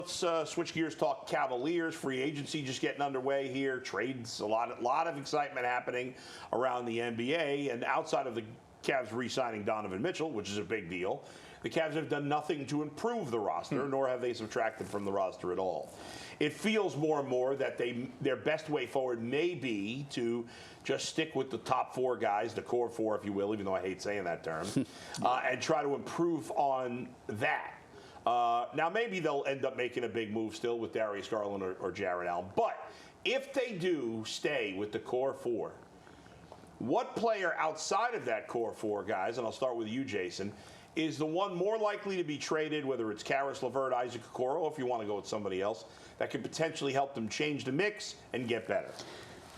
Let's switch gears, talk Cavaliers. Free agency just getting underway here. Trades, a lot of excitement happening around the NBA. And outside of the Cavs re-signing Donovan Mitchell, which is a big deal, the Cavs have done nothing to improve the roster, nor have they subtracted from the roster at all. It feels more and more that their best way forward may be to just stick with the top four guys, the core four, if you will, even though I hate saying that term, and try to improve on that. Now, maybe they'll end up making a big move still with Darius Garland or Jarrett Allen. But if they do stay with the core four, what player outside of that core four, guys, and I'll start with you, Jason, is the one more likely to be traded, whether it's Caris LeVert, Isaac Okoro, if you want to go with somebody else, that could potentially help them change the mix and get better?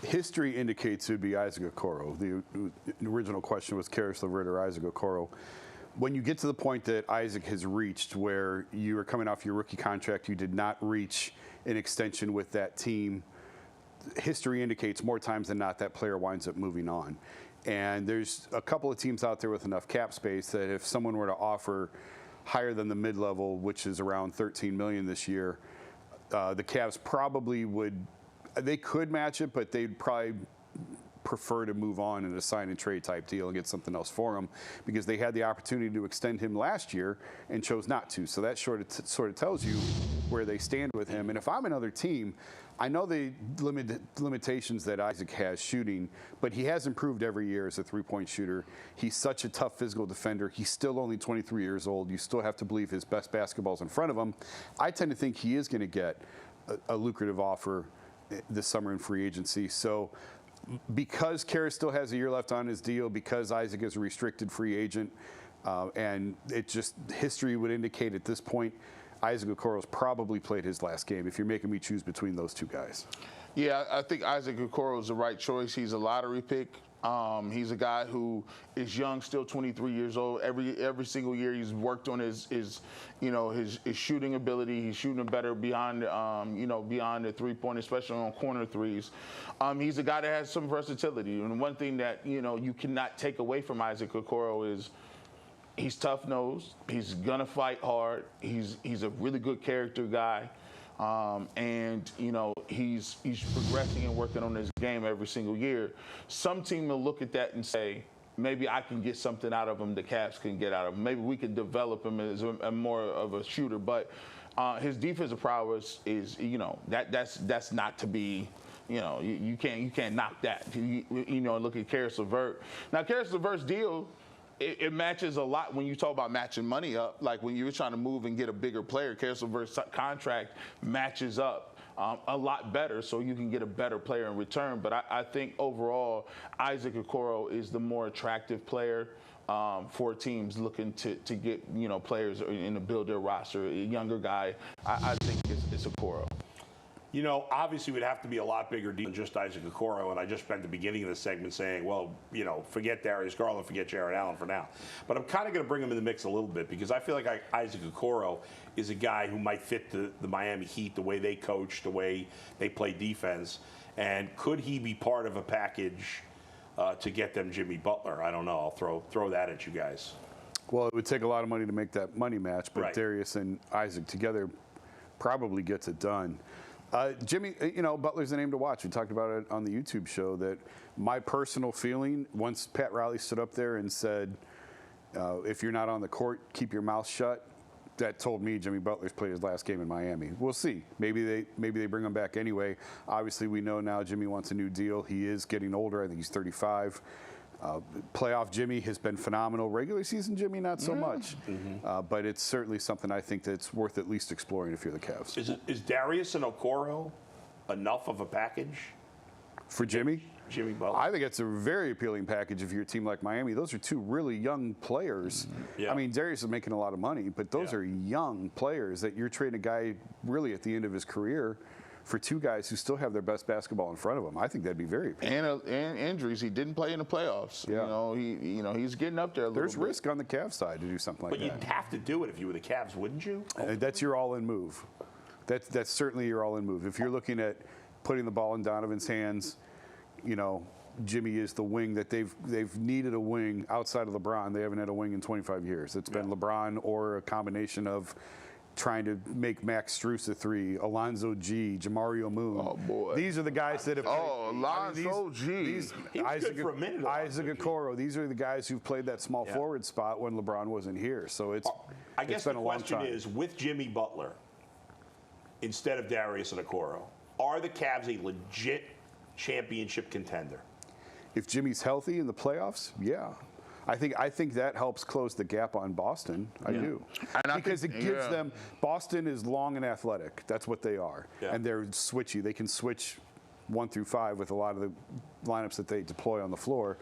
History indicates it would be Isaac Okoro. The original question was Caris LeVert or Isaac Okoro. When you get to the point that Isaac has reached where you are coming off your rookie contract, you did not reach an extension with that team, history indicates more times than not that player winds up moving on. And there's a couple of teams out there with enough cap space that if someone were to offer higher than the mid-level, which is around $13 million this year, the Cavs probably would, they could match it, but they'd probably prefer to move on in a sign and trade type deal and get something else for him, because they had the opportunity to extend him last year and chose not to. So that sort of tells you where they stand with him. And if I'm another team, I know the limitations that Isaac has shooting, but he has improved every year as a three-point shooter. He's such a tough physical defender. He's still only 23 years old. You still have to believe his best basketball's in front of him. I tend to think he is going to get a lucrative offer this summer in free agency. So because Caris still has a year left on his deal, because Isaac is a restricted free agent, and it just, history would indicate at this point, Isaac Okoro's probably played his last game if you're making me choose between those two guys. Yeah, I think Isaac Okoro is the right choice. He's a lottery pick. He's a guy who is young, still 23 years old. Every single year he's worked on his shooting ability. He's shooting better beyond beyond the three-point, especially on corner threes. He's a guy that has some versatility. And one thing that you cannot take away from Isaac Okoro is he's tough-nosed. He's gonna fight hard. He's a really good character guy. And he's progressing and working on his game every single year. Some team will look at that and say, maybe I can get something out of him the Cavs can get out of him. Maybe we can develop him as a more of a shooter. But his defensive prowess is, that's not to be. You can't knock that. Look at Caris LeVert. Now, Caris LeVert's deal, it matches a lot when you talk about matching money up. Like when you're trying to move and get a bigger player, Caris LeVert's contract matches up a lot better, so you can get a better player in return. But I think overall, Isaac Okoro is the more attractive player for teams looking to get players and to build their roster. A younger guy, I think it's Okoro. Obviously, it would have to be a lot bigger deal than just Isaac Okoro, and I just spent the beginning of the segment saying, well, forget Darius Garland, forget Jarrett Allen for now. But I'm kind of going to bring him in the mix a little bit, because I feel like Isaac Okoro is a guy who might fit the Miami Heat, the way they coach, the way they play defense. And could he be part of a package to get them Jimmy Butler? I don't know. I'll throw that at you guys. Well, it would take a lot of money to make that money match, but right. Darius and Isaac together probably gets it done. Jimmy, Butler's the name to watch. We talked about it on the YouTube show, that my personal feeling, once Pat Riley stood up there and said, if you're not on the court, keep your mouth shut, that told me Jimmy Butler's played his last game in Miami. We'll see. Maybe they bring him back anyway. Obviously, we know now Jimmy wants a new deal. He is getting older. I think he's 35. Playoff Jimmy has been phenomenal. Regular season Jimmy, not so much. But it's certainly something I think that's worth at least exploring if you're the Cavs. Is Darius and Okoro enough of a package for Jimmy? Jimmy Butler. I think it's a very appealing package if you're a team like Miami. Those are two really young players. Yeah. I mean, Darius is making a lot of money, but those are young players that you're trading a guy really at the end of his career for two guys who still have their best basketball in front of them. I think that'd be very appealing. And injuries. He didn't play in the playoffs. Yeah. He's getting up there a little bit. There's risk on the Cavs side to do something like that. But you'd have to do it if you were the Cavs, wouldn't you? That's your all-in move. That's certainly your all-in move. If you're looking at putting the ball in Donovan's hands, Jimmy is the wing that they've needed a wing outside of LeBron. They haven't had a wing in 25 years. It's been LeBron or a combination of trying to make Max Strus a three, Alonzo G, Jamario Moon. Oh, boy. These are the guys that have Alonzo G. He was good for a minute, Isaac Alonzo G. Okoro. These are the guys who've played that small forward spot when LeBron wasn't here. So it's I guess it's been the a long question time. is, with Jimmy Butler instead of Darius and Okoro, are the Cavs a legit championship contender? If Jimmy's healthy in the playoffs, yeah. I think that helps close the gap on Boston. I do. And because it gives them, Boston is long and athletic. That's what they are. Yeah. And they're switchy. They can switch 1 through 5 with a lot of the lineups that they deploy on the floor.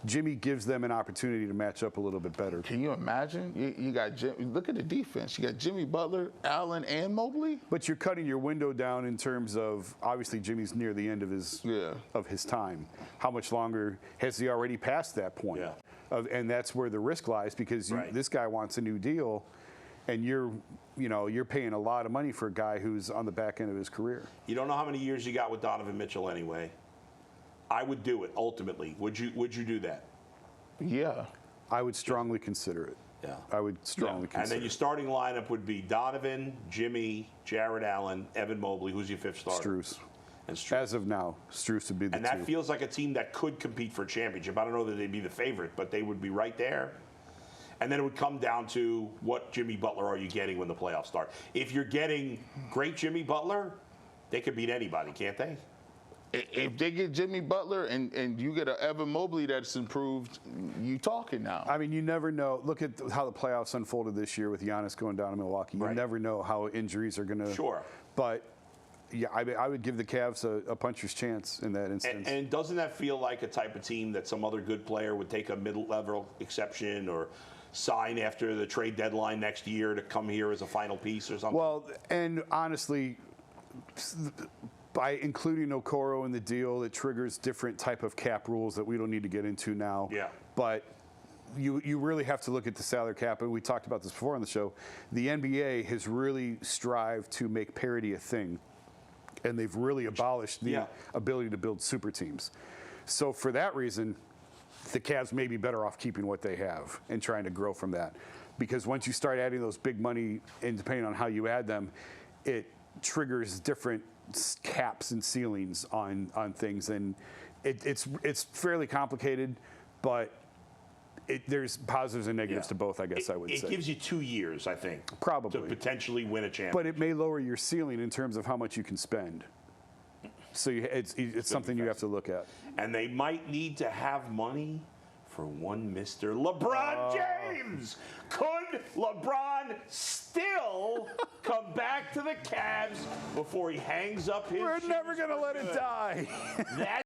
Jimmy gives them an opportunity to match up a little bit better. Can you imagine? You got look at the defense. You got Jimmy Butler, Allen, and Mobley. But you're cutting your window down in terms of, obviously Jimmy's near the end of his time. How much longer has he already passed that point? Yeah. And that's where the risk lies, because this guy wants a new deal, and you're paying a lot of money for a guy who's on the back end of his career. You don't know how many years you got with Donovan Mitchell anyway. I would do it ultimately. Would you do that? Yeah. I would strongly consider it. Yeah. I would strongly And consider then your starting lineup would be Donovan, Jimmy, Jarrett Allen, Evan Mobley. Who's your fifth starter? Strus. And Strus. As of now, Strus would be the And two. that feels like a team that could compete for a championship. I don't know that they'd be the favorite, but they would be right there. And then it would come down to what Jimmy Butler are you getting when the playoffs start. If you're getting great Jimmy Butler, they could beat anybody, can't they? If they get Jimmy Butler and you get an Evan Mobley that's improved, you talking now. I mean, you never know. Look at how the playoffs unfolded this year with Giannis going down to Milwaukee. You never know how injuries are going to. Sure. But yeah, I would give the Cavs a puncher's chance in that instance. And doesn't that feel like a type of team that some other good player would take a mid-level exception or sign after the trade deadline next year to come here as a final piece or something? Well, and honestly, by including Okoro in the deal, it triggers different type of cap rules that we don't need to get into now. Yeah. But you really have to look at the salary cap, and we talked about this before on the show. The NBA has really strived to make parity a thing, and they've really abolished the ability to build super teams. So for that reason, the Cavs may be better off keeping what they have and trying to grow from that. Because once you start adding those big money, and depending on how you add them, it triggers different caps and ceilings on things, and it's fairly complicated, but there's positives and negatives to both, I guess I would say. It gives you 2 years, I think, Probably. to potentially win a championship. But it may lower your ceiling in terms of how much you can spend. So it's something you have to look at. And they might need to have money for one Mr. LeBron James. Could LeBron still come back to the Cavs before he hangs up his We're shoes? never going to let it die. That